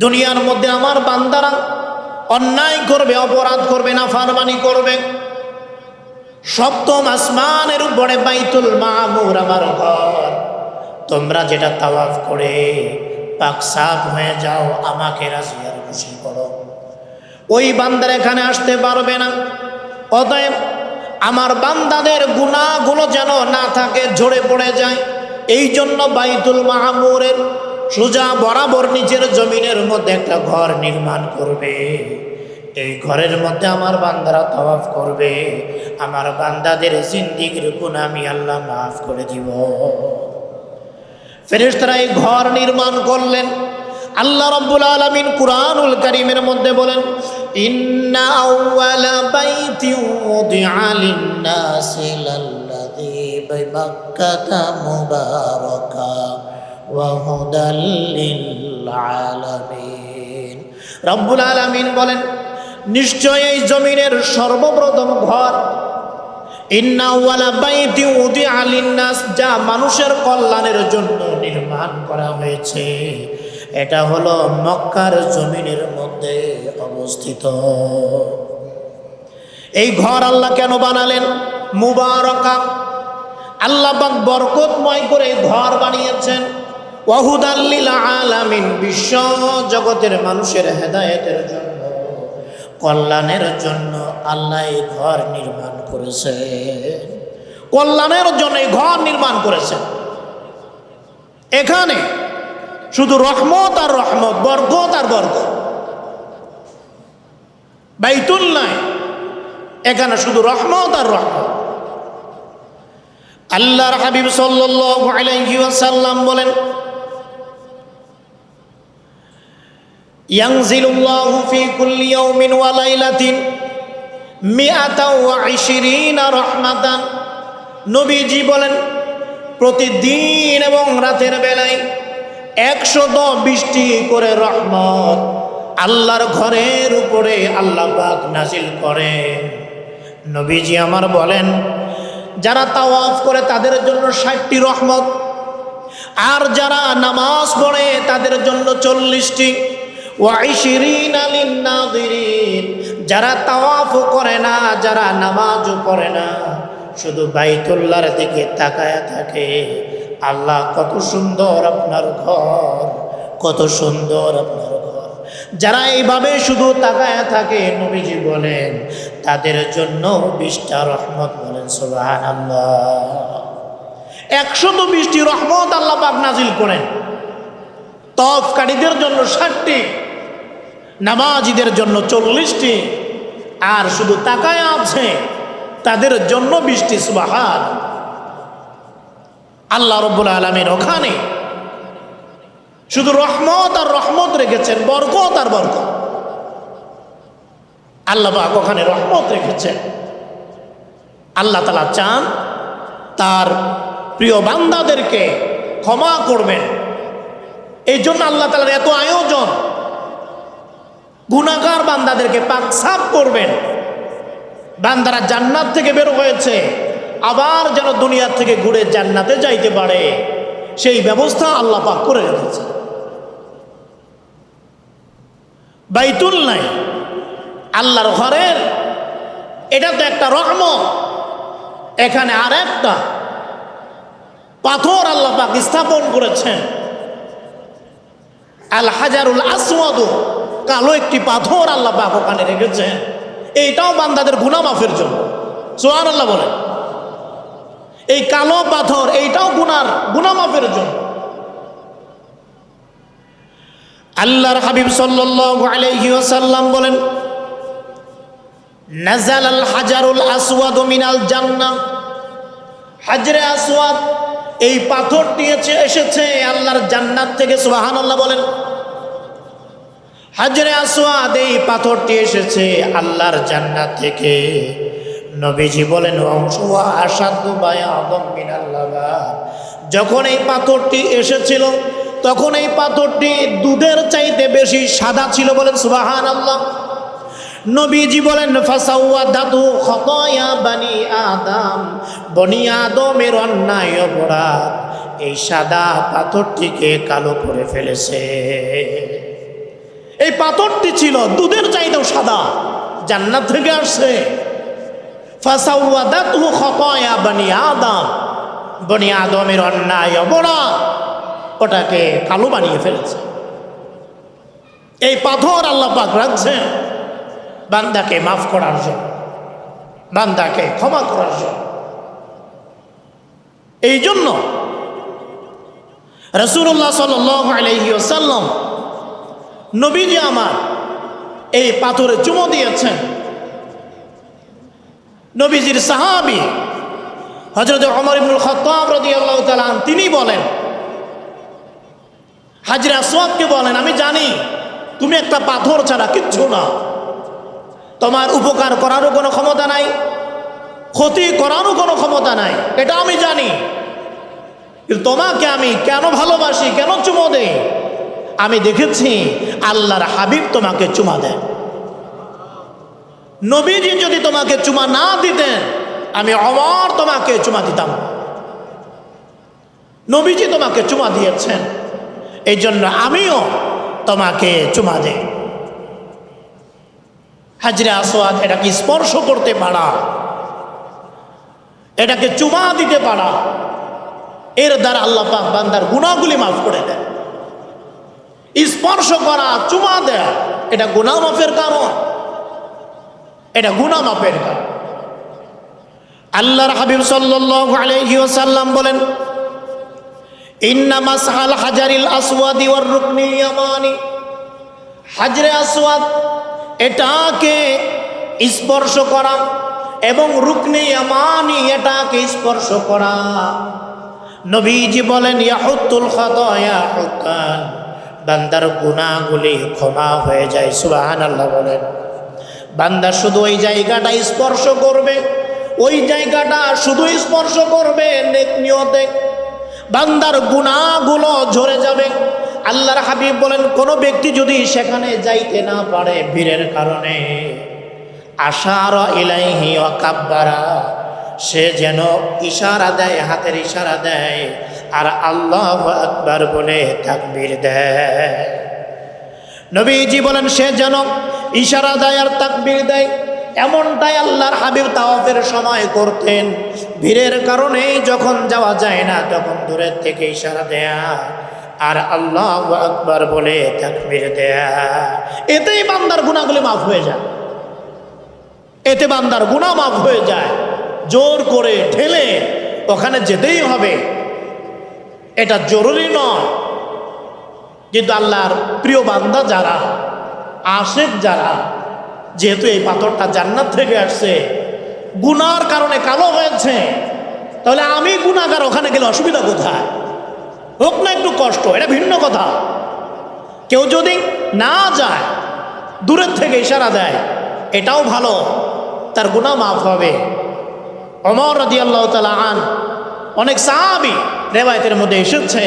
দুনিয়ার মধ্যে আমার বান্দারা অন্যায় করবে, অপরাধ করবে, নাফরমানি করবে, সপ্তম আসমানের উপরে বাইতুল মামুর আমার ঘর, তোমরা যেটা তাওয়াফ করে পাক সাফ হয়ে যাও, আমাকে রাজি আর খুশি করো, ওই বান্দার এখানে আসতে পারবে না। অতএব আমার বান্দাদের গুনাহগুলো যেন না থাকে, ঝরে পড়ে যায়, এই জন্য বাইতুল মামুরের সোজা বরাবর নিচের জমিনের মধ্যে একটা ঘর নির্মাণ করবে। এই ঘরের মধ্যে আমার বান্দারা তাওয়াফ করবে, আমার বান্দাদের জিন্দেগীর গুনাহ আমি আল্লাহ মাফ করে দিব। ফেরেশতারা এই ঘর নির্মাণ করলেন। আল্লাহ রাব্বুল আলামিন কুরআনুল কারীমের মধ্যে বলেন, ইন্না আউওয়ালা বাইতিন উদিআ লিন-নাসি লাল্লাযী বিমাক্কাতা মুবারাকা ওয়া হুদাল লিল-আলামিন। রব্বুল আলামিন বলেন, নিশ্চয় এই জমিনের সর্বপ্রথম ঘর, ইন্না আউওয়ালা বাইতিন উদিআ লিন-নাস, যা মানুষের কল্যাণের জন্য নির্মাণ করা হয়েছে, এটা হলো মক্কার জমিনের মধ্যে অবস্থিত। এই ঘর আল্লাহ কেন বানালেন? মুবারাকা, আল্লাহ পাক বরকতময় করে ঘর বানিয়েছেন। ওয়া হুদাল লিল আলামিন, বিশ্ব জগতের মানুষের হেদায়েতের জন্য, কল্যাণের জন্য আল্লাহ এই ঘর নির্মাণ করেছেন। কল্যাণের জন্য এই ঘর নির্মাণ করেছেন। এখানে শুধু রহমত আর রহমত, বরকত আর বরকত। বাইতুল নয়, এখানে শুধু রহমত আর রহমত। আল্লাহর হাবিব সাল্লাল্লাহু আলাইহি ওয়াসাল্লাম বলেন, ইয়ানজিলুল্লাহু ফি কুল্লি ইয়াউমিন ওয়া লাইলাতিন 120 রাহমাতান। নবীজি বলেন, প্রতিদিন এবং রাতের বেলায় 120টি করে রহমত আল্লাহর ঘরের উপরে আল্লাহ পাক নাজিল করেন। নবীজি আমার বলেন, যারা তাওয়াফ করে তাদের জন্য 60টি রহমত, আর যারা নামাজ পড়ে তাদের জন্য 40টি। ওয়া 20 লিন-নাযিরিন, যারা তাওয়াফও করে না, যারা নামাজও পড়ে না, শুধু বাইতুল্লাহর দিকে তাকায় থাকে, আল্লাহ কত সুন্দর আপনার ঘর, কত সুন্দর আপনার ঘর। যারা এইভাবে শুধু তাকায় থাকে, নবীজি বলেন, তাদের জন্য 20টা রহমত। বলেন সুবহানাল্লাহ। 120টি রহমত আল্লাহ পাক নাজিল করেন। তাওয়াফকারীদের জন্য 60টি, নামাজীদের জন্য 40টি, আর শুধু তাকায় আছে তাদের জন্য 20টি। সুবহান আল্লাহ রাব্বুল আলামিন ওখানে শুধু রহমত আর রহমত রেখেছেন, বরকত আর বরকত। আল্লাহ পাক ওখানে রহমত রেখেছেন। আল্লাহ তাআলা চান তার প্রিয় বান্দাদেরকে ক্ষমা করবেন, এই জন্য আল্লাহ তাআলার এত আয়োজন। গুনাহগার বান্দাদেরকে পাক সাফ করবেন। বান্দারা জান্নাত থেকে বের হয়েছে, আবার যেন দুনিয়া থেকে ঘুরে জান্নাতে যাইতে পারে, সেই ব্যবস্থা আল্লাহ পাক করে রেখেছে। বাইতুল নাই, আল্লাহর ঘরের, এটা তো একটা রহমত। এখানে আর একটা পাথর আল্লাহ পাক স্থাপন করেছেন, আল হাজারুল আসওয়াদ, কালো একটি পাথর আল্লাহ পাক ওখানে রেখেছেন। এইটাও বান্দাদের গুনাহ মাফের জন্য। সুবহানাল্লাহ বলেন। এই কালো পাথর, এইটাও গুনাহ মাফের জন্য। আল্লাহর হাবিব সাল্লাল্লাহু আলাইহি ওয়াসাল্লাম বলেন, নাযালাল হাজারুল আসওয়াদ মিনাল জান্নাহ। হাজরে আসওয়াদ, এই পাথরটি এসেছে আল্লাহর জান্নাত থেকে। সুবহানাল্লাহ বলেন। হাজরে আসওয়াদ, এই পাথরটি এসেছে আল্লাহর জান্নাত থেকে। নবীজি বলেন, ওয়া আশাদু বায়াদাম মিনাল লাবান। যখন এই পাথরটি এসেছিল, তখন এই পাথরটি দুধের চাইতে বেশি সাদা ছিল। বলেন সুবহানাল্লাহ। নবীজি বলেন, ফাসাওয়াদাতু খাতায়া বানি আদম, বনি আদমের অন্যায় অপরাধ এই সাদা পাথরটিকে কালো করে ফেলেছে। এই পাথরটি ছিল দুধের চাইতেও সাদা, জান্নাত থেকে আসছে। ফাসাওয়াদাতহু খাতায়া বনি আদম, বনি আদমের অন্যায় অপরাধ ওটাকে কালো বানিয়ে ফেলেছে। এই পাথর আল্লাহ পাক রাখছেন বান্দাকে মাফ করার জন্য, বান্দাকে ক্ষমা করার জন্য। এই জন্য রাসূলুল্লাহ সাল্লাল্লাহু আলাইহি ওয়াসাল্লাম নবীজি আমার এই পাথরে চুমো দিয়েছেন। নবীজির সাহাবী হযরত ওমর ইবনুল খাত্তাব রাদিয়াল্লাহু তাআলা তিনি বলেন, হাজরে আসওয়াদকে বলেন, আমি জানি তুমি একটা পাথর ছাড়া কিচ্ছু না, তোমার উপকার করারও কোনো ক্ষমতা নাই, ক্ষতি করারও কোনো ক্ষমতা নাই, এটা আমি জানি। কিন্তু তোমাকে আমি কেন ভালোবাসি, কেন চুমো দেই, আমি দেখেছি আল্লাহর হাবিব তোমাকে চুমা দেন। নবীজি যদি তোমাকে চুমা না দিতেন আমি ওমর তোমাকে চুমা দিতাম। নবীজি তোমাকে চুমা দিয়েছেন, এই জন্য আমিও তোমাকে চুমা দেই। হাজরে আসওয়াদ এটাকে স্পর্শ করতে পারা, এটাকে চুমা দিতে পারা, এর দ্বারা আল্লাহ পাক বান্দার গুনাহগুলি মাফ করে দেন। স্পর্শ করা, চুমা দেয়া, এটা গুনাহ মাফের কারণ, এটা গুনাহ মাফের কারণ। আল্লাহর হাবিব সাল্লাল্লাহু আলাইহি ওয়াসাল্লাম বলেন, ইন্না মাসহাল হাজারিল আসওয়াদি ওয়ার রুকনিল ইয়ামানি, হাজরে আসওয়াদ এটাকে স্পর্শ করা এবং রুকনে ইয়ামানি এটাকে স্পর্শ করা, নবীজি বলেন ইয়াহুতুল খাতায়া হুকান, বান্দার গুনাহগুলি ক্ষমা হয়ে যায়। সুবহানাল্লাহ বলেন। বান্দা শুধু ওই জায়গাটা স্পর্শ করবে, ওই জায়গাটা শুধু স্পর্শ করবে নেক নিয়তে, বান্দার গুনাহগুলো ঝরে যাবে। আল্লাহর হাবিব বলেন, কোন ব্যক্তি যদি সেখানে যাইতে না পারে ভিড়ের কারণে, আশারা ইলাইহি ওয়া কাব্বারা, সে যেন ইশারা দেয়, হাতের ইশারা দেয় আর আল্লাহু আকবার বলে তাকবীর দেয়। নবীজি বলেন সে যেন ইশারা দেয় আর তাকবীর দেয়। এমনটাই আল্লাহর হাবিব তাওয়াফের সময় করতেন। ভিড়ের কারণে যখন যাওয়া যায় না তখন দূরের থেকে ইশারা দেয়া আর আল্লাহু আকবার বলে তাকবীর দেয়া, এতেই বান্দার গুনাহগুলি মাফ হয়ে যায়, এতে বান্দার গুনাহ মাফ হয়ে যায়। জোর করে ঠেলে ওখানে যেতেই হবে এটা জরুরি নয়, কিন্তু আল্লাহর প্রিয় বান্দা যারা, আশিক যারা, যেহেতু এই পাথরটা জান্নাত থেকে আসছে, গুনার কারণে কালো হয়েছে, তাহলে আমি গুনাহগার, ওখানে গেলে অসুবিধা কোথায়? হোক না একটু কষ্ট, এটা ভিন্ন কথা। কেউ যদি না যায়, দূরের থেকে ইশারা দেয়, এটাও ভালো, তার গুনাহ মাফ হবে। ওমর রাদিয়াল্লাহু তাআলা আন, অনেক সাহাবী রিওয়ায়াতের মধ্যে এসেছে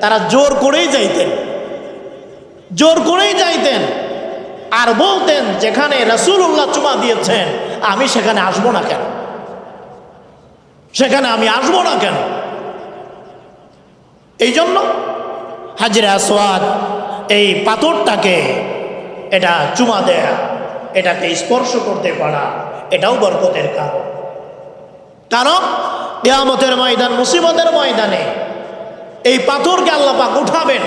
তারা জোর করেই যাইতেন, জোর করেই যাইতেন আর বলতেন যেখানে রাসূলুল্লাহ চুমা দিয়েছেন আমি সেখানে আসবো না কেন, সেখানে আমি আসবো না কেন। এই জন্য হাজরে আসওয়াদ এই পাথরটাকে এটা চুমা দেয়া, এটাকে স্পর্শ করতে পারা, এটাও বরকতের কারণ। কারণ কিয়ামতের ময়দান, মুসিবতের ময়দানে এই পাথরকে আল্লাহ পাক উঠাবেন,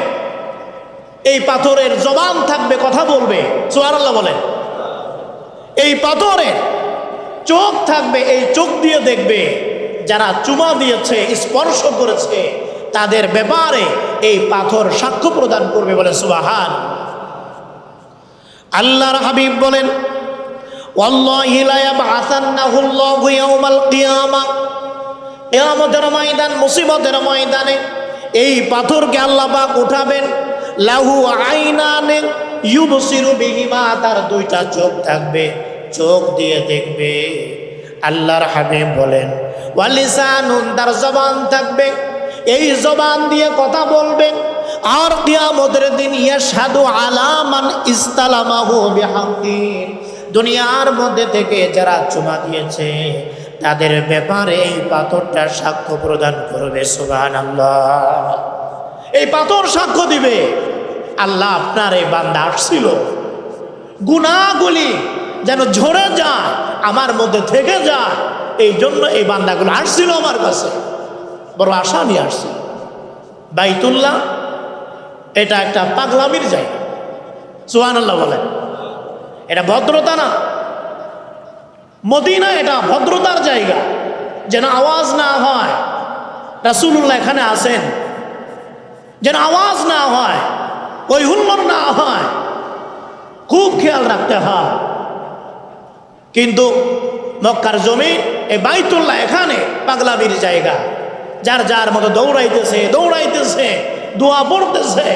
এই পাথরের জবান থাকবে, কথা বলবে, সুবহানাল্লাহ বলেন। এই পাথরের চোখ থাকবে, এই চোখ দিয়ে দেখবে যারা চুমা দিয়েছে, স্পর্শ করেছে, তাদের ব্যাপারে এই পাথর সাক্ষ্য প্রদান করবে, বলে সুবহান। আল্লাহর হাবিব বলেন, ওয়াল্লাহি লা ইয়াবআসান্নাহুল্লাহু ইয়াওমাল কিয়ামা, কিয়ামতের ময়দান, মুসিবতের ময়দানে এই পাথরকে আল্লাহ পাক উঠাবেন। লাহু আইনানে ইউবসিরু বিহিমা, তার দুইটা চোখ থাকবে, চোখ দিয়ে দেখবে। আল্লাহর হাবিব বলেন, ওয়ালিসানুন, তার জবান থাকবে, এই জবান দিয়ে কথা বলবে। আর কিয়ামতের দিন ইয়াশহাদু আলা মান ইসতালামাহু বিহাক্কি, দুনিয়ার মধ্যে থেকে যারা চুমা দিয়েছে তাদের ব্যাপারে এই পাথরটা সাক্ষ্য প্রদান করবে। সুবহানাল্লাহ। এই পাথর সাক্ষ্য দিবে আল্লাহ আপনার এই বান্দা আসছিল, গুনাহগুলি যেন ঝরে যায়, আমার মধ্যে থেকে যায়, এই জন্য এই বান্দাগুলো আসছিল আমার কাছে, বড় আশা নিয়ে আসছিল। বাইতুল্লাহ এটা একটা পাগলামির জায়গা, সুবহানাল্লাহ বলেন। এটা ভদ্রতা না। মদিনা এটা ভদ্রতার জায়গা, যেন আওয়াজ না হয় রাসূলুল্লাহ এখানে আছেন, যেন আওয়াজ না হয়, ওই হুল্লোড় না হয়, খুব খেয়াল রাখতে হয়। কিন্তু মক্কার জমিন এই বাইতুল্লাহ এখানে পাগলামির জায়গা, যার যার মতো দৌড়াইতেছে, দোয়া পড়তেছে,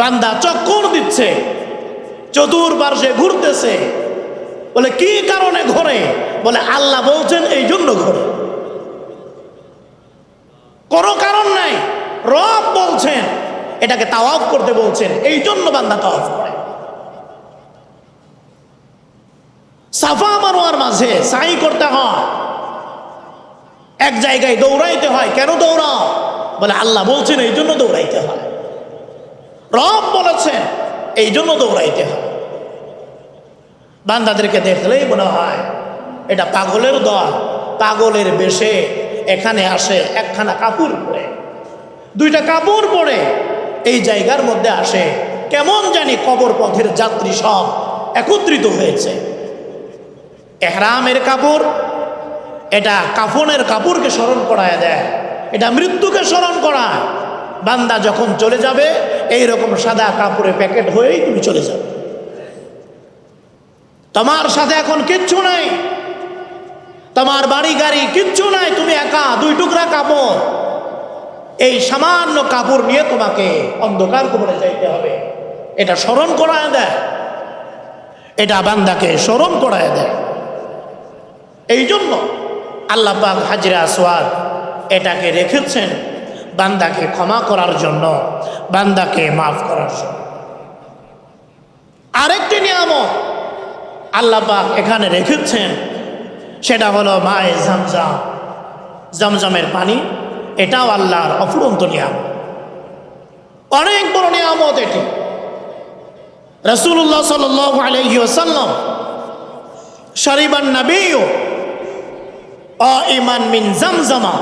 বান্দা চক্কর দিচ্ছে, চতুর্পার্শ্বে ঘুরতেছে। বলে কি কারণে ঘোরে? বলে আল্লাহ বলছেন এই জন্য ঘোরে, কোনো কারণ নাই। রব বলছেন এটাকে তাওয়াফ করতে বলছেন, এই জন্য বান্দা তাওয়াফ করে। সাফা মারওয়ার মাঝে সাই করতে হয়, এক জায়গায় দৌড়াইতে হয়। কেন দৌড়াও? বলে আল্লাহ বলছেন এই জন্য দৌড়াইতে হয়, রব বলেছেন এই জন্য দৌড়াইতে হয়। বান্দাদেরকে দেখলেই মনে হয় এটা পাগলের দল, পাগলের বেশে এখানে আসে, একখানা কাপড় পরে, দুইটা কাপড় পরে এই জায়গার মধ্যে আসে। কেমন জানি কবর পথের যাত্রী সব একত্রিত হয়েছে। এহরামের কাপড়, এটা কাফনের কাপড়কে স্মরণ করায় দেয়, এটা মৃত্যুকে স্মরণ করায়। বান্দা যখন চলে যাবে এইরকম সাদা কাপড়ে প্যাকেট হয়েই তুমি চলে যাবে, তোমার সাথে এখন কিচ্ছু নাই, তোমার বাড়ি গাড়ি কিচ্ছু নাই, তুমি একা, দুই টুকরা কাপড়। এই সামান্য কাপড় নিয়ে তোমাকে অন্ধকার কবরে যাইতে হবে, এটা স্মরণ করায় দেয়, এটা বান্দাকে স্মরণ করায় দেয়। এই জন্য আল্লাহ পাক হাজরে আসওয়াদ এটাকে রেখেছেন বান্দাকে ক্ষমা করার জন্য, বান্দাকে মাফ করার জন্য। আরেকটি নিয়ামত আল্লাহ পাক এখানে রেখেছেন, সেটা হলো মায়ে জামজাম, জমজমের পানি। এটাও আল্লাহর অফুরন্ত নিয়ামত, অনেক বড় নিয়ামত এটি। রাসূলুল্লাহ সাল্লাল্লাহু আলাইহি ওয়াসাল্লাম শারিবান নাবিয়্যু আইমান মিন জামজামা,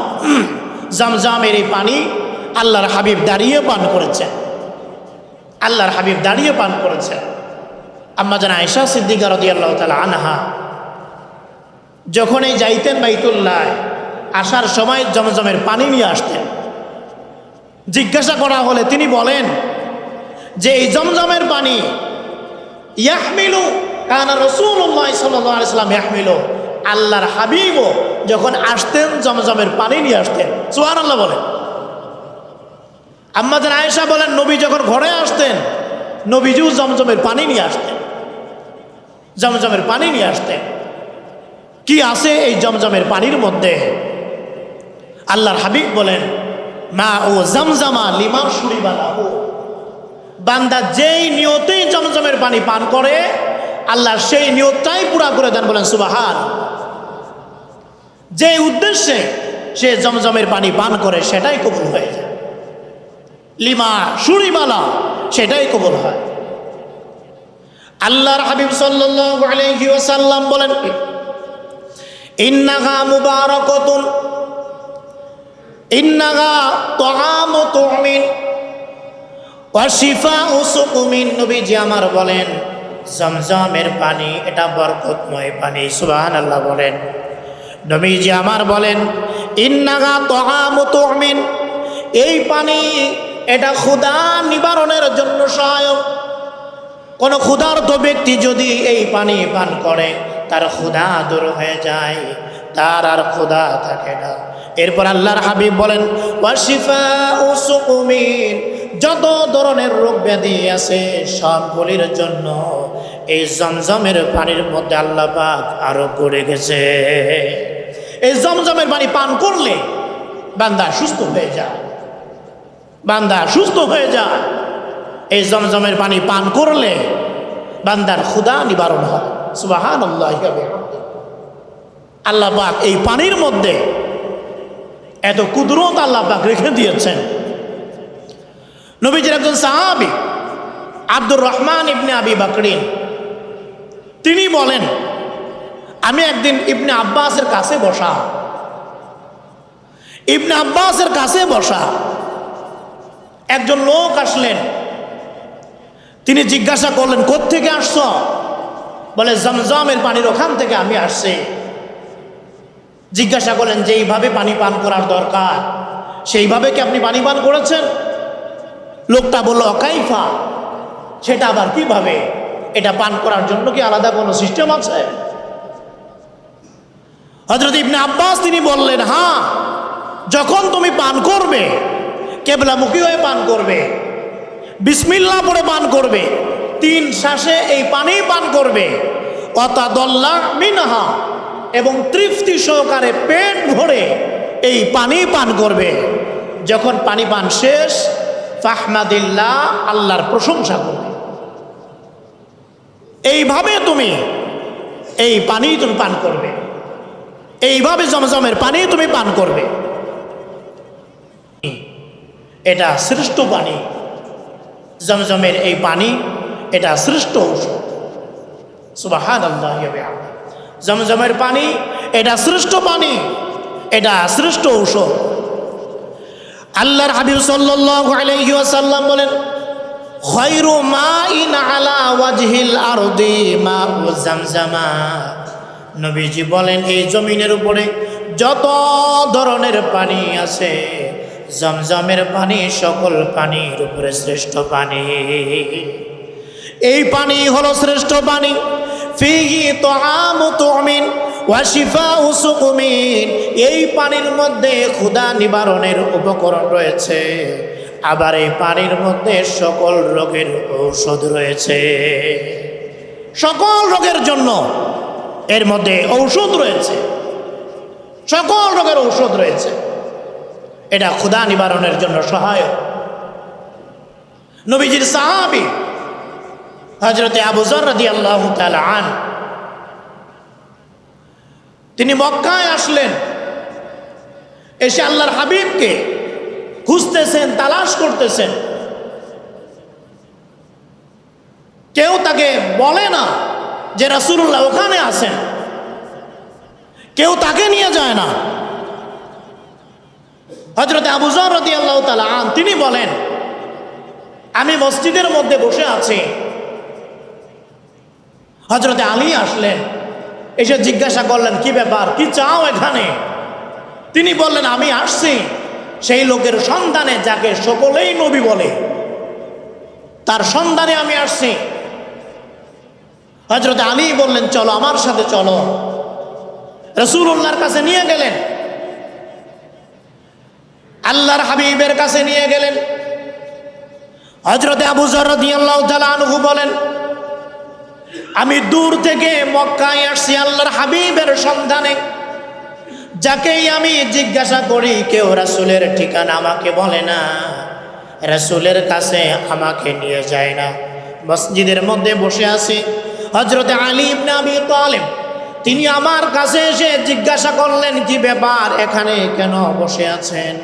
জামজামের এই পানি আল্লাহর হাবিব দাঁড়িয়ে পান করেছেন, আল্লাহর হাবিব দাঁড়িয়ে পান করেছেন। আম্মা জান আয়েশা সিদ্দিকা রাদিয়াল্লাহু তাআলা আনহা যখনই যাইতেন বাইতুল্লাহ, আসার সময় জমজমের পানি নিয়ে আসতেন। জিজ্ঞাসা করা হলে তিনি বলেন যে এই জমজমের পানি ইয়াহমিলু কানা রাসূলুল্লাহ সাল্লাল্লাহু আলাইহি ওয়াসাল্লাম ইয়াহমিলু, আল্লাহর হাবিবও যখন আসতেন জমজমের পানি নিয়ে আসতেন। সুবহানাল্লাহ বলেন। আম্মা জান আয়েশা বলেন নবী যখন ঘরে আসতেন, নবীজিও জমজমের পানি নিয়ে আসতেন, জমজমের পানি নিয়ে আসতেন। কি আছে এই জমজমের পানির মধ্যে? আল্লাহর হাবিব বলেন মা ও জামজামা লিমা শুরিবা লাহু, বান্দা যেই নিয়তেই জমজমের পানি পান করে আল্লাহ সেই নিয়তটাই পুরা করে দেন। বলেন সুবহান। যে উদ্দেশ্যে সে জমজমের পানি পান করে সেটাই কবুল হয়ে যায়, লিমা শুরিবালা সেটাই কবুল হয়। আল্লাহর হাবিব সাল্লাল্লাহু আলাইহি ওয়াসাল্লাম বলেন ইন্নাহা মুবারাকাতুন, ইন্নাহা তুআমু তুমিন ওয়া শিফাউ সুকুমিন। নবীজি আমার বলেন জমজমের পানি এটা বরকতময় পানি। সুবহানাল্লাহ বলেন। নবীজি আমার বলেন ইন্নাহা তুআমু তুমিন, এই পানি এটা ক্ষুধা নিবারণের জন্য সহায়ক। কোন ক্ষুধার্ত ব্যক্তি যদি এই পানি পান করে তার ক্ষুধা দূর হয়ে যায়, তার আর ক্ষুধা থাকে না। এরপর আল্লাহর হাবিব বলেন ওয়াশিফাউ সুকুমিন, যত ধরনের রোগ ব্যাধি আছে সবগুলির জন্য এই জমজমের পানির মধ্যে আল্লাহ পাক আরোগ্য রেখেছে। এই জমজমের পানি পান করলে বান্দা সুস্থ হয়ে যায়, বান্দা সুস্থ হয়ে যায়। এই জমজমের পানি পান করলে বান্দার ক্ষুধা নিবারণ হয়। সুবহানাল্লাহ। আল্লাহ পাক এই পানির মধ্যে এত কুদরত আল্লাহ পাক রেখে দিয়েছেন। নবীজির একজন সাহাবী আব্দুর রহমান ইবনে আবি বকরিন, তিনি বলেন, আমি একদিন ইবনে আব্বাসের কাছে বসা, ইবনে আব্বাসের কাছে বসা একজন লোক আসলেন। তিনি জিজ্ঞাসা করলেন, কোত্থেকে আসছ? বলে, জমজমের পানির ওখান থেকে আমি আসছি। জিজ্ঞাসা করলেন, যেইভাবে পানি পান করার দরকার সেইভাবে কি আপনি পানি পান করেছেন? লোকটা বলল, অকাইফা, সেটা আবার কিভাবে? এটা পান করার জন্য কি আলাদা কোনো সিস্টেম আছে? হযরত ইবনে আব্বাস তিনি বললেন, হ্যাঁ, যখন তুমি পান করবে কিবলামুখী হয়ে পান করবে, বিসমিল্লাহ পড়ে পান করবে, 3 শ্বাসে এই পানি পান করবে, অতাদল্লা মিনহা, এবং তৃপ্তি সহকারে পেট ভরে এই পানি পান করবে। যখন পানি পান শেষ, ফাহমাদিল্লাহ, আল্লাহর প্রশংসা করবে। এইভাবে তুমি এই পানি তুমি পান করবে, এইভাবে জমজমের পানি তুমি পান করবে। এটা শ্রেষ্ঠ পানি, জমজমের এই পানি, এটা শ্রেষ্ঠ ঔষধ। সুবহানাল্লাহ। জমজমের পানি এটা শ্রেষ্ঠ পানি, এটা শ্রেষ্ঠ ঔষধ। আল্লাহর হাবিব সাল্লাল্লাহু আলাইহি ওয়াসাল্লাম বলেন, খায়রু মাইন আলা ওয়াজহিল আরদি মাউ জামজামা। নবীজি বলেন, এই জমিনের উপরে যত ধরনের পানি আছে, জমজমের পানি সকল পানির উপরে শ্রেষ্ঠ পানি। এই পানি হলো শ্রেষ্ঠ পানি। ফিহি তুআমু তুমিন ওয়া শিফাউ সুকুমিন। এই পানির মধ্যে ক্ষুধা নিবারণের উপকরণ রয়েছে, আবার এই পানির মধ্যে সকল রোগের ঔষধ রয়েছে। সকল রোগের জন্য এর মধ্যে ঔষধ রয়েছে, সকল রোগের ঔষধ রয়েছে। এটা ক্ষুধা নিবারণের জন্য সহায়ক। নবীজির সাহাবী হযরতে আবু যর রাদিয়াল্লাহু তাআলা আন, তিনি মক্কায় আসলেন, এসে আল্লাহর হাবিবকে খুঁজতেছেন, তালাশ করতেছেন। কেউ তাকে বলে না যে রাসূলুল্লাহ ওখানে আছেন, কেউ তাকে নিয়ে যায় না। হযরতে আবু যর রাদিয়াল্লাহু তাআলা আন, তিনি বলেন, আমি মসজিদের মধ্যে বসে আছি। হযরতে আলী আসলেন, এসে জিজ্ঞাসা করলেন, কি ব্যাপার, কি চাও এখানে? তিনি বললেন, আমি আসছি সেই লোকের সন্ধানে যাকে সকলেই নবী বলে, তার সন্ধানে আমি আসছি। হযরতে আলী বললেন, চলো আমার সাথে চলো। রাসূলুল্লাহর কাছে নিয়ে গেলেন, আল্লাহর হাবিবের কাছে নিয়ে গেলেন। হযরতে আবু যর রাদিয়াল্লাহু তাআলা আনহু বলেন, আমি দূর থেকে মক্কায় আসছি আল্লাহর হাবিবের সন্ধানে। যাকেই আমি জিজ্ঞাসা করি, কেউ রাসূলের ঠিকানা আমাকে বলে না, রাসূলের কাছে আমাকে নিয়ে যায় না। মসজিদের মধ্যে বসে আছি, হযরতে আলী ইবনে আবি তালিব তিনি আমার কাছে এসে জিজ্ঞাসা করলেন, কি ব্যাপার, এখানে কেন বসে আছেন?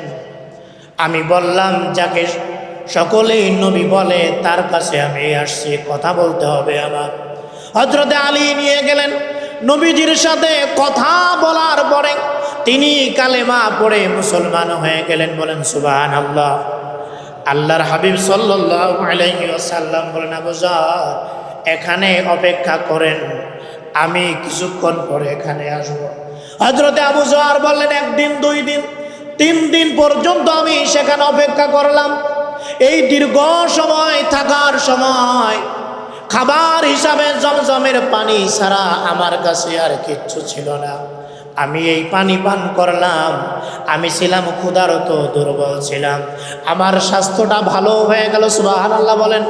আমি বললাম, যাকে সকলেই নবী বলে তার কাছে আমি আসছি, কথা বলতে হবে আমার। হযরতে আলী নিয়ে গেলেন। নবীজির সাথে কথা বলার পরে তিনি কালেমা পড়ে মুসলমান হয়ে গেলেন। বলেন সুবহানাল্লাহ। আল্লাহর হাবিব সাল্লাল্লাহু আলাইহি ওয়াসাল্লাম বলেন, আবু যর, এখানে অপেক্ষা করেন, আমি কিছুক্ষণ পরে এখানে আসব। হযরতে আবু যর বললেন, 1 দিন 2 দিন 3 দিন পর্যন্ত আমি সেখানে অপেক্ষা করলাম। এই দীর্ঘ সময় থাকার সময় খাবার হিসাবে জমজমের পানি ছাড়া আমার কাছে আর কিচ্ছু ছিল না। আমি এই পানি পান করলাম। আমি ছিলাম ক্ষুধার্ত, দুর্বল ছিলাম, আমার স্বাস্থ্যটা ভালো হয়ে গেল। সুবহানাল্লাহ বলেন।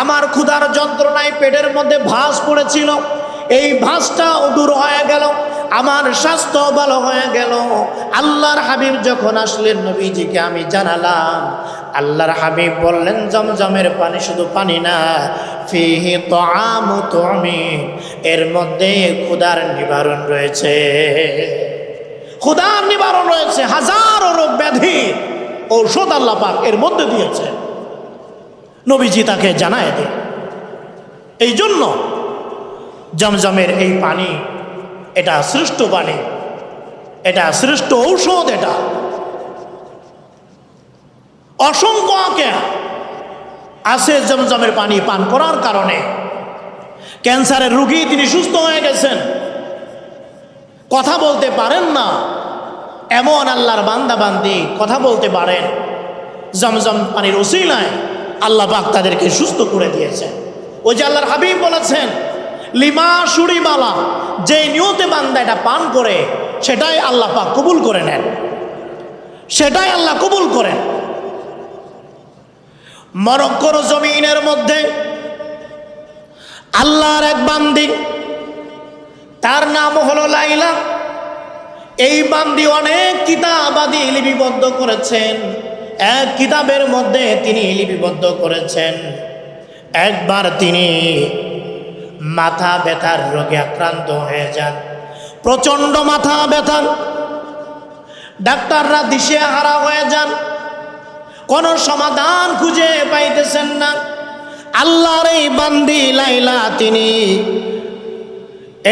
আমার ক্ষুধার যন্ত্রণায় পেটের মধ্যে ভাঁজ পড়েছিল, এই ভাঁজটাও দূর হয়ে গেল, আমার স্বাস্থ্য ভালো হয়ে গেল। আল্লাহর হাবিব যখন আসলেন, নবীজিকে আমি জানালাম। আল্লাহর হাবিব বললেন, জমজমের পানি শুধু পানি না, ফিহি তুআমু তুমিন, এর মধ্যে ক্ষুধার নিবারণ রয়েছে, ক্ষুধার নিবারণ রয়েছে। হাজারো রোগ ব্যাধি ঔষধ আল্লাহ পাক এর মধ্যে দিয়েছে। নবীজি তাকে জানায় দেন। এই জন্য জমজমের এই পানি এটা শ্রেষ্ঠ পানি, এটা শ্রেষ্ঠ ঔষধ। এটা অসংখ্য আছে জমজমের পানি পান করার কারণে ক্যান্সারের রোগী তিনি সুস্থ হয়ে গেছেন, কথা বলতে পারেন না এমন আল্লাহর বান্দা বান্দি কথা বলতে পারেন। জমজম পানির ওসিলায় আল্লাহ পাক তাদেরকে সুস্থ করে দিয়েছেন। ওই যে আল্লাহর হাবিব বলেছেন, লিমা সুরিমালা, যে নিয়তে বান্দা এটা পান করে সেটাই আল্লাহ পাক কবুল করে নেন, সেটাই আল্লাহ কবুল করেন। মরক্কোর জমিনের মধ্যে আল্লাহর এক বান্দি, তার নাম হলো লাইলা। এই বান্দি অনেক কিতাব আদি লিপিবদ্ধ করেছেন। এক কিতাবের মধ্যে তিনি লিপিবদ্ধ করেছেন, একবার তিনি মাথা ব্যথার রোগে আক্রান্ত হয়ে যান, প্রচণ্ড মাথা ব্যথা। ডাক্তাররা দিশেহারা হয়ে যান, কোনো সমাধান খুঁজে পাইতেছেন না। আল্লাহর এই বান্দি লাইলা তিনি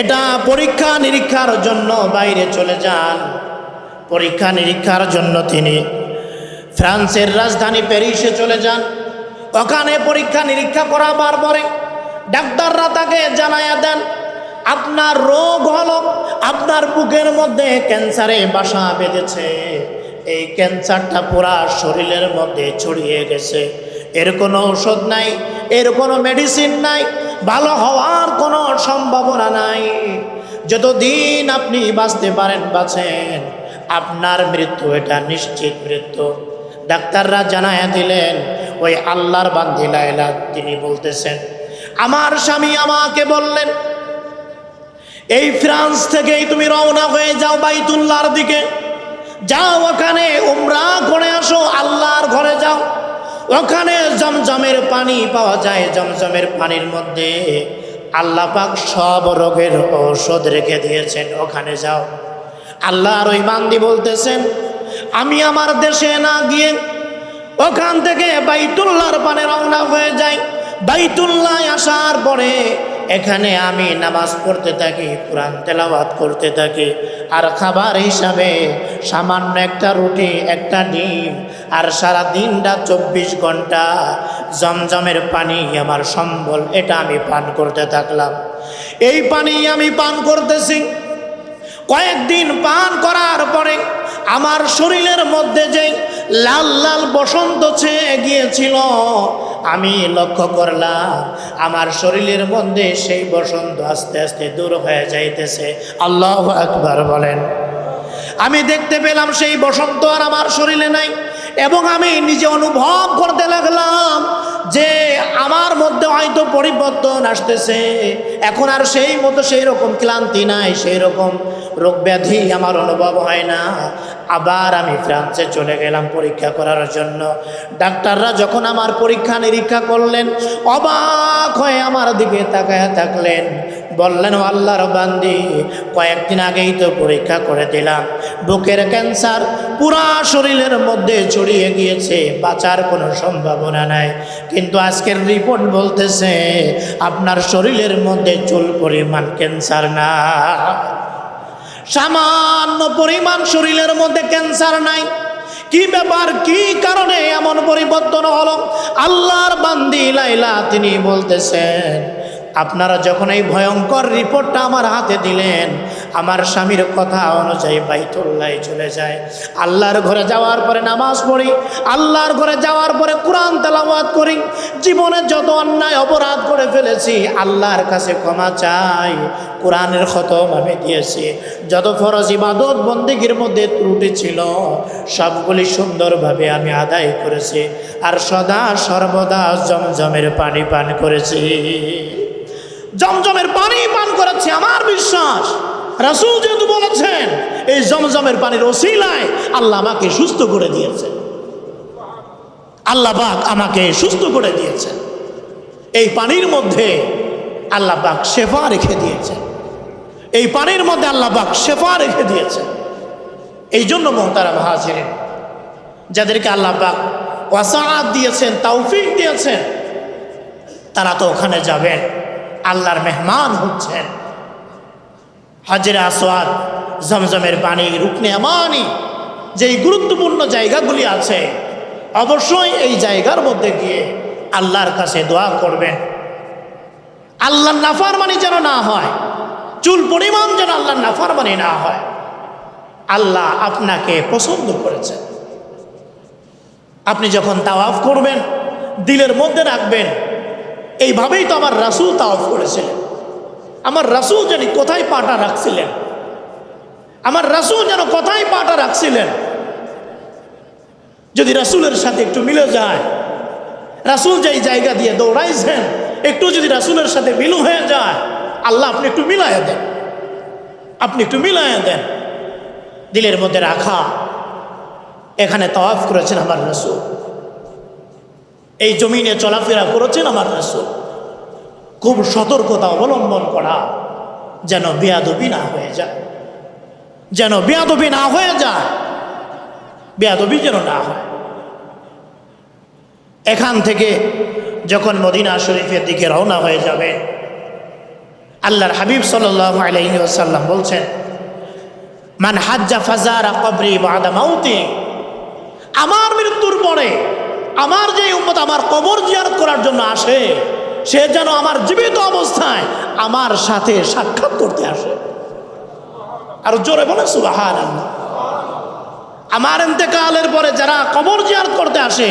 এটা পরীক্ষা নিরীক্ষার জন্য বাইরে চলে যান। পরীক্ষা নিরীক্ষার জন্য তিনি ফ্রান্সের রাজধানী প্যারিসে চলে যান। ওখানে পরীক্ষা নিরীক্ষা করাবার পরে ডাক্তাররা তাকে জানাইয়া দেন, আপনার রোগ হলো আপনার বুকের মধ্যে ক্যান্সারে বাসা বেঁধেছে। এই ক্যান্সারটা পুরা শরীরের মধ্যে ছড়িয়ে গেছে, এর কোনো ঔষধ নাই, এর কোনো মেডিসিন নাই, ভালো হওয়ার কোনো সম্ভাবনা নাই। যতদিন আপনি বাঁচতে পারেন বাঁচেন, আপনার মৃত্যু এটা নিশ্চিত মৃত্যু। ডাক্তাররা জানায়া দিলেন। ওই আল্লাহর বান্দি লাইলা তিনি বলতেছেন, আমার স্বামী আমাকে বললেন, এই ফ্রান্স থেকেই তুমি রওনা হয়ে যাও বাইতুল্লাহর দিকে, যাও ওখানে উমরা করে আসো, আল্লাহর ঘরে যাও, ওখানে জমজমের পানি পাওয়া যায়। জমজমের পানির মধ্যে আল্লাহ পাক সব রোগের ঔষধ রেখে দিয়েছেন, ওখানে যাও। আল্লাহর ওই বান্দি বলতেছেন, আমি আমার দেশে না গিয়ে ওখান থেকে বাইতুল্লাহর পানে রওনা হয়ে যাই। বাইতুল্লাহ আসার পরে এখানে আমি নামাজ পড়তে থাকি, কোরআন তেলাওয়াত করতে থাকি, আর খাবার হিসাবে সামান্য একটা রুটি, একটা ডিম, আর সারা দিনটা 24 ঘন্টা জমজমের পানি আমার সম্বল, এটা আমি পান করতে থাকলাম। এই পানি আমি পান করতেছি। কয়েকদিন পান করার পরে আমার শরীরের মধ্যে যে লাল লাল বসন্ত ছেয়ে গিয়েছিল, আমি লক্ষ্য করলাম আমার শরীরের মধ্যে সেই বসন্ত আস্তে আস্তে দূর হয়ে যাইতেছে। আল্লাহু আকবার বলেন। আমি দেখতে পেলাম সেই বসন্ত আর আমার শরীরে নাই, এবং আমি নিজে অনুভব করতে লাগলাম যে আমার মধ্যে হয়তো পরিবর্তন আসতেছে। এখন আর সেই মতো সেই রকম ক্লান্তি নাই, সেই রকম রোগ ব্যাধি আমার অনুভব হয় না। আবার আমি ফ্রান্সে চলে গেলাম পরীক্ষা করার জন্য। ডাক্তাররা যখন আমার পরীক্ষা নিরীক্ষা করলেন, অবাক হয়ে আমার দিকে তাকায় থাকলেন, বললেন, ও আল্লাহর বান্দি, কয়েকদিন আগেই তো পরীক্ষা করে দিলাম, বুকের ক্যান্সার পুরা শরীরের মধ্যে ছড়িয়ে গিয়েছে, বাঁচার কোনো সম্ভাবনা নাই। কিন্তু আজকের রিপোর্ট বলতেছে আপনার শরীরের মধ্যে চুল পরিমাণ ক্যান্সার না, সামান্য পরিমাণ শরীরের মধ্যে ক্যান্সার নাই। কি ব্যাপার, কি কারণে এমন পরিবর্তন হলো? আল্লাহর বান্দি লাইলা তিনি বলতেছেন, আপনারা যখন এই ভয়ঙ্কর রিপোর্টটা আমার হাতে দিলেন, আমার স্বামীর কথা অনুযায়ী বাইতুল্লাহ চলে যায়। আল্লাহর ঘরে যাওয়ার পরে নামাজ পড়ি, আল্লাহর ঘরে যাওয়ার পরে কোরআন তেলাওয়াত করি। জীবনে যত অন্যায় অপরাধ করে ফেলেছি আল্লাহর কাছে ক্ষমা চাই। কোরআনের খতম আমি দিয়েছি। যত ফরজ ইবাদত বন্দেগীর মধ্যে ত্রুটি ছিল সবগুলি সুন্দরভাবে আমি আদায় করেছি, আর সদা সর্বদা জমজমের পানি পান করেছি। জমজমের পানি পান করেছে। আমার বিশ্বাস রাসূল যেহেতু বলেছেন, এই জমজমের পানির ওসিলায় আল্লাহ আমাকে সুস্থ করে দিয়েছেন। আল্লাহ পাক আমাকে সুস্থ করে দিয়েছেন। এই পানির মধ্যে আল্লাহ পাক শেফা রেখে দিয়েছেন। এই পানির মধ্যে আল্লাহ পাক শেফা রেখে দিয়েছেন। এই জন্য মুহতারাম হাজিরিন, যাদেরকে আল্লাহ পাক ওয়াসাআত দিয়েছেন, তৌফিক দিয়েছেন, তারা তো ওখানে যাবেন, আল্লাহর মেহমান হচ্ছেন। হাজরে আসওয়াদ, জমজমের পানি, রুকনে আমানি, যেই গুরুত্বপূর্ণ জায়গাগুলি আছে, অবশ্যই এই জায়গার মধ্যে গিয়ে আল্লাহর কাছে দোয়া করবেন। আল্লাহর নাফরমানি যেন না হয়, চুল পরিমাণ যেন আল্লাহর নাফরমানি না হয়। আল্লাহ আপনাকে পছন্দ করেছেন। আপনি যখন তাওয়াফ করবেন, দিলের মধ্যে রাখবেন, এইভাবেই তো আমার রাসূল তাওয়াফ করেছিলেন। আমার রাসূল জানি কোথায় পাটা রাখছিলেন, আমার রাসূল যেন কোথায় পাটা রাখছিলেন। যদি রাসূলের সাথে একটু মিলে যায়, রাসূল যেই জায়গা দিয়ে দৌড়াইছেন একটু যদি রাসূলের সাথে মিল হয়ে যায়, আল্লাহ আপনি একটু মিলাইয়া দেন, আপনি একটু মিলাইয়া দেন। দিলের মধ্যে রাখা, এখানে তাওয়াফ করেছেন আমার রাসূল, এই জমিনে চলাফেরা করেছেন আমার রাসূল। খুব সতর্কতা অবলম্বন করা, যেন বেয়াদবি না হয়ে যায়, যেন বেয়াদবি না হয়ে যায়, বেয়াদবি যেন না হয়। এখান থেকে যখন মদিনা শরীফের দিকে রওনা হয়ে যাবে, আল্লাহর হাবিব সাল্লাল্লাহু আলাইহি ওয়াসাল্লাম বলছেন, মান হাজ্জা ফাজারা কবরি বাদা মাউতি, আমার মৃত্যুর পরে আমার যে উম্মত আমার কবর জিয়ারত করার জন্য আসে, সে যেন আমার জীবিত অবস্থায় আমার সাথে সাক্ষাৎ করতে আসে। আর জোরে বলে সুবহানাল্লাহ। আমার ইন্তেকালের পরে যারা কবর জিয়ারত করতে আসে,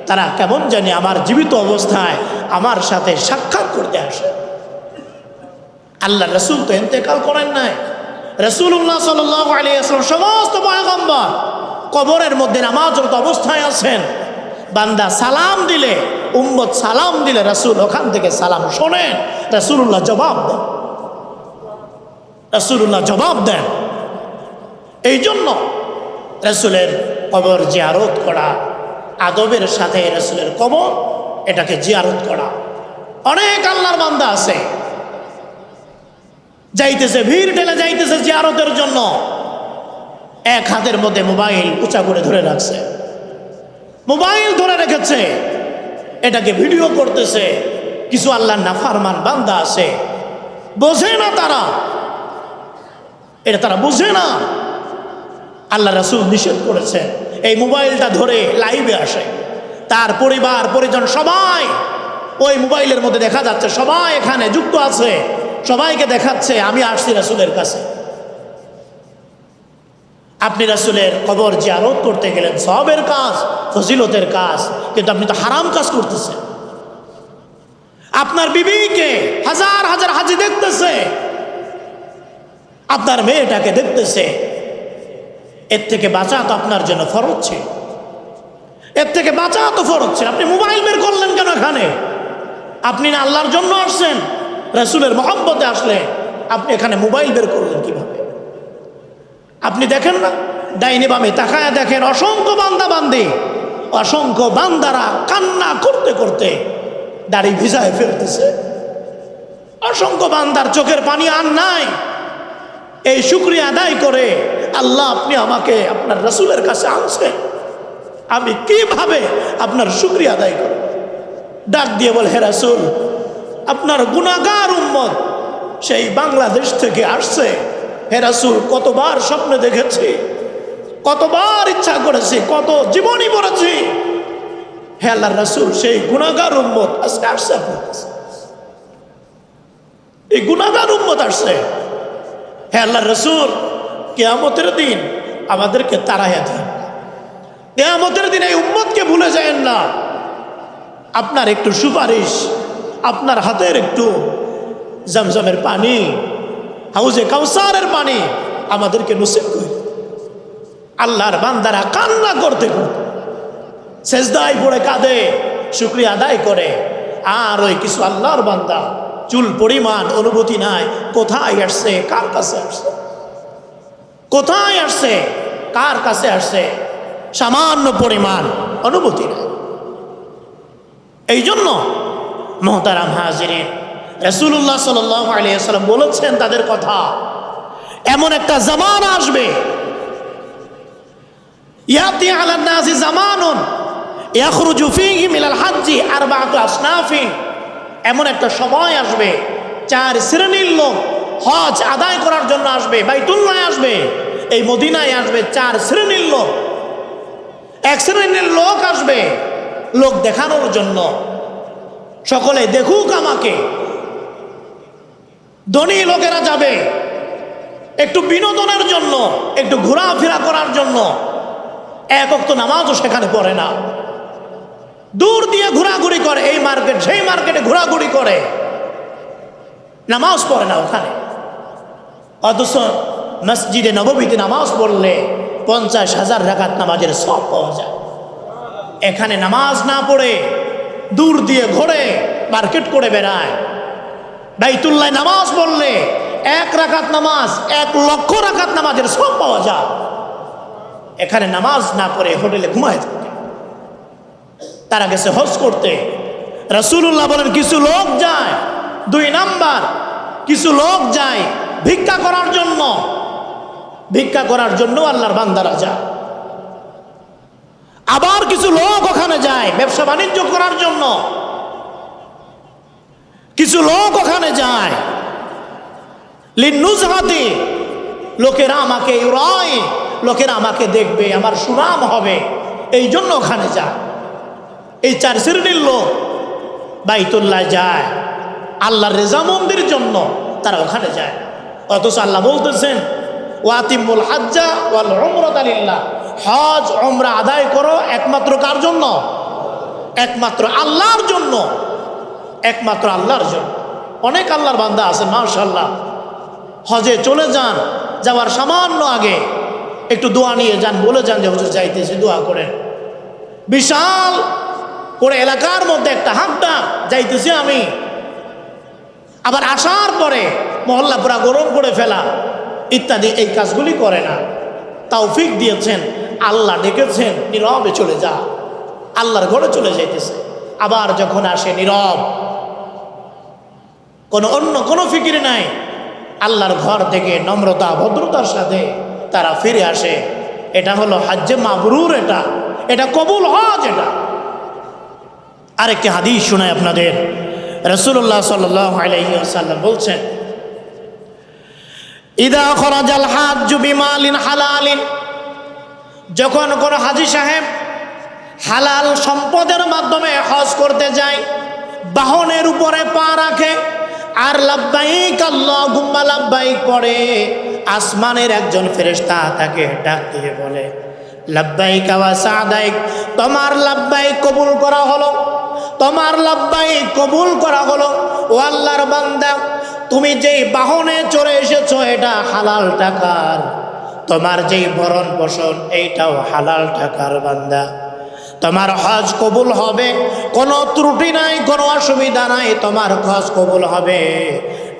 তারা কেমন জানি আমার জীবিত অবস্থায় আমার সাথে সাক্ষাৎ করতে আসে। আল্লাহ রাসূল তো ইন্তেকাল করেন নাই, রাসূলুল্লাহ সাল্লাল্লাহু আলাইহি ওয়াসাল্লাম সমস্ত পয়গম্বর কবরের মধ্যে নামাজরত অবস্থায় আছেন। বান্দা সালাম দিলে, উম্মত সালাম দিলে রাসূল ওখান থেকে সালাম শোনেন, রাসূলুল্লাহ জবাব দেন, রাসূলুল্লাহ জবাব দেন। এই জন্য রাসূলের কবর জিয়ারত করা, আদবের সাথে রাসূলের কবর এটাকে জিয়ারত করা। অনেক আল্লাহর বান্দা আছে যাইতেছে, ভিড় ঠেলে যাইতেছে জিয়ারতের জন্য, এক হাতের মধ্যে মোবাইল উঁচা করে ধরে রাখছে, মোবাইল ধরে রেখেছে, এটাকে ভিডিও করতেছে। কিছু আল্লাহর নাফরমান বান্দা আছে, বোঝে না তারা, এটা তারা বোঝে না। আল্লাহ রাসূল নিষেধ করেছে এই মোবাইলটা ধরে লাইভে আসে, তার পরিবার পরিজন সবাই ওই মোবাইলের মধ্যে দেখা যাচ্ছে, সবাই এখানে যুক্ত আছে, সবাইকে দেখাচ্ছে আমি আসছি রাসূলের কাছে। আপনি রাসূলের কবর জিয়ারত করতে গেলেন, সওয়াবের কাজ, ফজিলতের কাজ, কিন্তু আপনি তো হারাম কাজ করতেছেন। আপনার বিবিকে হাজার হাজার হাজি দেখতেছে, আপনার মেয়েটাকে দেখতেছে, এর থেকে বাঁচা তো আপনার জন্য ফরজ ছিল, এর থেকে বাঁচা তো ফরজ ছিল। আপনি মোবাইল বের করলেন কেন এখানে? আপনি না আল্লাহর জন্য আসছেন, রাসূলের মহব্বতে আসলেন, আপনি এখানে মোবাইল বের করলেন কিভাবে? আপনি দেখেন না, ডাইনে বামে তাকায় দেখেন, অসংখ্য বান্দা বান্দি, অসংখ্য বান্দারা কান্না করতে করতে দাড়ি ভিজায় ফেলতেছে। অসংখ্য বান্দার চোখের পানি আর নাই। এই শুকরিয়া আদায় করে, আল্লাহ আপনি আমাকে আপনার রাসূলের কাছে আনছেন, আমি কিভাবে আপনার শুকরিয়া আদায় করব? ডাক দিয়ে বলে, হে রাসূল, আপনার গুনাহগার উম্মত সেই বাংলাদেশ থেকে আসছে। হে রাসূল, কতবার স্বপ্ন দেখেছি, কতবার ইচ্ছা করেছি, কত জীবনই পড়েছি। হে আল্লাহর রাসূল, সেই গুনাহগার উম্মত আজকে আসছে আপনার কাছে, এই গুনাহগার উম্মত আসছে। হে আল্লাহর রাসূল, কিয়ামতের দিন আমাদেরকে তাড়াইয়া দিন, কিয়ামতের দিন এই উম্মতকে ভুলে যায়েন না। আপনার একটু সুপারিশ, আপনার হাতের একটু জমজমের পানি, হাউজে কাউসারের পানি আমাদেরকে নসিব করে। আল্লাহর বান্দারা কান্না করতে করতে সেজদায় পড়ে কাঁদে, শুকরিয়া আদায় করে। আর ওই কিছু আল্লাহর বান্দা চুল পরিমাণ অনুভূতি নাই, কোথায় আসছে, কার কাছে আসছে, কোথায় আসছে, কার কাছে আসছে, সামান্য পরিমাণ অনুভূতি নাই। এই জন্য মুহতারাম হাজিরিন, রাসূলুল্লাহ সাল্লাল্লাহু আলাইহি ওয়াসাল্লাম বলেছেন তাদের কথা, এমন একটা জামানা আসবে, ইয়াতি আলান নাসি জামানুন ইয়াখরুজু ফীহি মিনাল হাজ্জি আরবাআতু আসনাফিন এমন একটা সময় আসবে 4 শ্রেণীর লোক হজ আদায় করার জন্য আসবে, বাইতুল্লাহ আসবে, এই মদিনায় আসবে 4 শ্রেণীর লোক। 1 শ্রেণীর লোক আসবে লোক দেখানোর জন্য, সকলে দেখুক আমাকে। ধনী লোকেরা যাবে একটু বিনোদনের জন্য, একটু ঘোরাফেরা করার জন্য। 1 ওয়াক্ত নামাজও সেখানে পড়ে না, দূর দিয়ে ঘোরাঘুরি করে, এই মার্কেট সেই মার্কেটে ঘোরাঘুরি করে, নামাজ পড়ে না ওখানে। অথচ মসজিদে নববীতে নামাজ পড়লে 50,000 রাকাত নামাজের সওয়াব পাওয়া যায়। এখানে নামাজ না পড়ে দূর দিয়ে ঘোরে, মার্কেট করে বেড়ায়। বাইতুল্লাহ নামাজ পড়লে 1 রাকাত নামাজ 1 লক্ষ রাকাত নামাজের সওয়াব পাওয়া যায়। এখানে নামাজ না পড়ে হোটেলে ঘুমায় থাকে। তারা গেছে হজ করতে। রাসূলুল্লাহ বলেন কিছু লোক যায় 2 নাম্বার, কিছু লোক যায় ভিক্ষা করার জন্য। ভিক্ষা করার জন্য আল্লাহর বান্দারা যায়। আবার কিছু লোক ওখানে যায় ব্যবসা বাণিজ্য করার জন্য। কিছু লোক ওখানে যায় লিন্নুজহাতি, লোকেরা আমাকে ইউরাই, লোকেরা আমাকে দেখবে, আমার সুনাম হবে, এই জন্য ওখানে যায়। এই 4 শ্রেণীর লোক বাইতুল্লাহ যায় আল্লাহর রেজামন্দির জন্য, তারা ওখানে যায়। অথচ আল্লাহ বলতেছেন ওয়াতিমুল হাজ্জা ওয়াল উমরাতা লিল্লাহ, হজ উমরা আদায় করো একমাত্র কার জন্য? একমাত্র আল্লাহর জন্য, একমাত্র আল্লাহর জন্য। অনেক আল্লাহর বান্দা আছেন মাশাআল্লাহ, হজে চলে যান, যাওয়ার সামান্য আগে একটু দোয়া নিয়ে যান, বলে যান যে হুজুর যাইতেছি দোয়া করেন। বিশাল করে এলাকার মধ্যে একটা হাঁটটা যাইতেছি আমি, আবার আসার পরে মহল্লা পুরা গরম করে ফেলা ইত্যাদি, এই কাজগুলি করে না। তৌফিক দিয়েছেন, আল্লাহ ডেকেছেন, নীরবে চলে যা, আল্লাহর ঘরে চলে যাইতেছে। আবার যখন আসে নীরব, অন্য কোনো ফিকির নাই, আল্লাহর ঘর থেকে নম্রতা ভদ্রতার সাথে তারা ফিরে আসে। এটা হলো হজ্জে মাবরুর, এটা কবুল হজ। এটা আরেকটি হাদিস শোনায় আপনাদের। রাসূলুল্লাহ সাল্লাল্লাহু আলাইহি ওয়াসাল্লাম বলছেন ইদা খরাজাল হাজ্জু বিমালিন হালালিন, যখন কোন হাজী সাহেব হালাল সম্পদের মাধ্যমে হজ করতে যায়, বাহনের উপরে পা রাখে আর লাব্বাইক আল্লাহুম্মা লাব্বাইক পড়ে, আসমানের একজন ফেরেশতা তাকে ডাক দিয়ে বলে লাব্বাইক ওয়া সাদাইক, তোমার লাব্বাইক কবুল করা হলো, তোমার লাব্বাইক কবুল করা হলো। ও আল্লাহর বান্দা, তুমি যেই বাহনে চড়ে এসেছো এটা হালাল টাকার, তোমার যেই ভরণ পোষণ এইটাও হালাল টাকার বান্দা, তোমার হজ কবুল হবে, কোনো ত্রুটি নাই, কোনো অসুবিধা নাই, তোমার হজ কবুল হবে,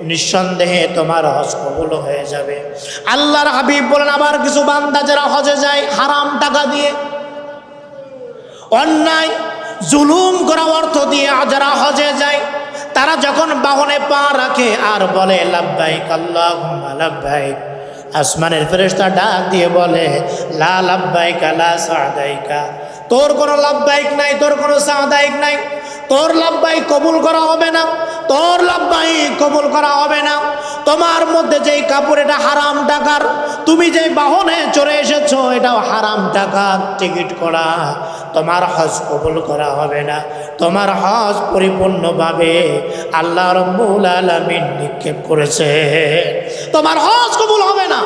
নিঃসন্দেহে তোমার হজ কবুল হয়ে যাবে। আল্লাহর হাবিব বলেন আবার কিছু বান্দা যারা হজে যায় হারাম টাকা দিয়ে, অন্যায় জুলুম করা অর্থ দিয়ে যারা হজে যায়, তারা যখন বাহনে পা রাখে আর বলে লাব্বাইক আল্লাহুম্মা লাব্বাইক, আসমানের ফেরেশতা ডাক দিয়ে বলে লা লাব্বাইকা লা সাদাইকা, তোর কোনো লাব্বাইক নাই, তোর কোনো সাদাইক নাই, তোর লাব্বাইক কবুল করা হবে না, তোর লাব্বাইক কবুল করা হবে না। তোমার মধ্যে যেই কাপড় এটা হারাম টাকার, তুমি যেই বাহনে চড়ে এসেছো এটাও হারাম টাকার টিকিট করা, তোমার হজ কবুল করা হবে না। তোমার হজ পরিপূর্ণভাবে আল্লাহ রাব্বুল আলামিন নিক্ষেপ করেছে, তোমার হজ কবুল হবে না,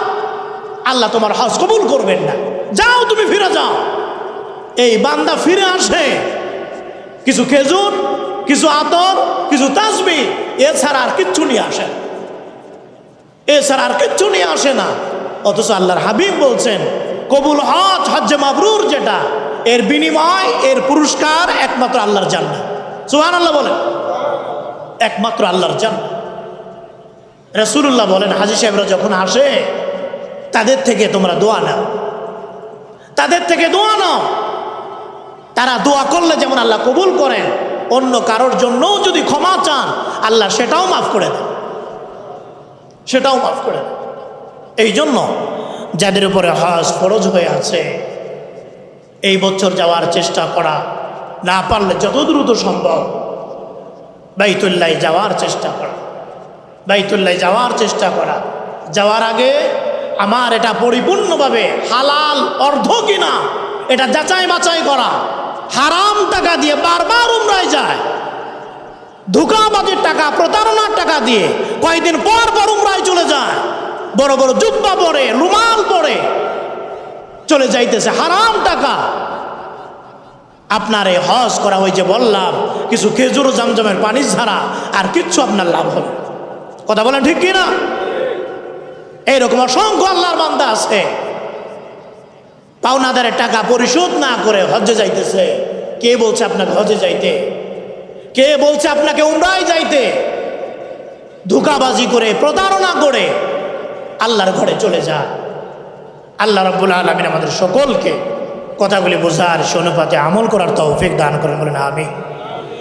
আল্লাহ তোমার হজ কবুল করবেন না, যাও তুমি ফিরে যাও। এই বান্দা ফিরে আসে কিছু খেজুর, কিছু আতর, কিছু তাসবিহ, এছাড়া আর কিচ্ছু নিয়ে আসে না, এছাড়া আর কিচ্ছু নিয়ে আসে না। অথচ আল্লাহর হাবিব বলছেন কবুল হজ, হজ্জে মাবরুর যেটা, এর বিনিময়, এর পুরস্কার একমাত্র আল্লাহর জান্নাত। সুবহানাল্লাহ বলেন, একমাত্র আল্লাহর জান্নাত। রাসূলুল্লাহ বলেন হাজী সাহেবরা যখন আসে তাদের থেকে তোমরা দোয়া নাও, তাদের থেকে দোয়া নাও। তারা দোয়া করলে যেমন আল্লাহ কবুল করেন, অন্য কারোর জন্যও যদি ক্ষমা চান আল্লাহ সেটাও মাফ করে দেন, সেটাও মাফ করে দেন। এই জন্য যাদের উপরে হজ ফরজ হয়ে আছে এই বছর যাওয়ার চেষ্টা করা, না পারলে যত দ্রুত সম্ভব বাইতুল্লাহ যাওয়ার চেষ্টা করা, বাইতুল্লাহ যাওয়ার চেষ্টা করা। যাওয়ার আগে আমার এটা পরিপূর্ণভাবে হালাল অর্ধ কিনা এটা যাচাই বাছাই করা। হারাম টাকা দিয়ে বারবার উমরায় যায়, ধোঁকাবাজির টাকা, প্রতারণার টাকা দিয়ে কয়েকদিন পর পর উমরায় চলে যায়, বড় বড় জুব্বা পরে, রুমাল পরে চলে যাইতেছে, হারাম টাকা। আপনার এই হজ করা, ওই যে বললাম কিছু খেজুর জমজমের পানি ছাড়া আর কিচ্ছু আপনার লাভ হবে। কথা বলেন ঠিক কিনা? এইরকম অসংখ্য আল্লাহর বান্দা আছে পাওনাদারের টাকা পরিশোধ না করে হজ্জে যাইতেছে। কে বলছে আপনাকে হজ্জে যাইতে? কে বলছে আপনাকে উমরায় যাইতে? ধোঁকাবাজি করে, প্রতারণা করে আল্লাহর ঘরে চলে যায়। আল্লাহ রাব্বুল আলামিন আমাদের সকলকে কথাগুলি বোঝার, সে অনুপাতে আমল করার তৌফিক দান করেন, বলেন আমিন।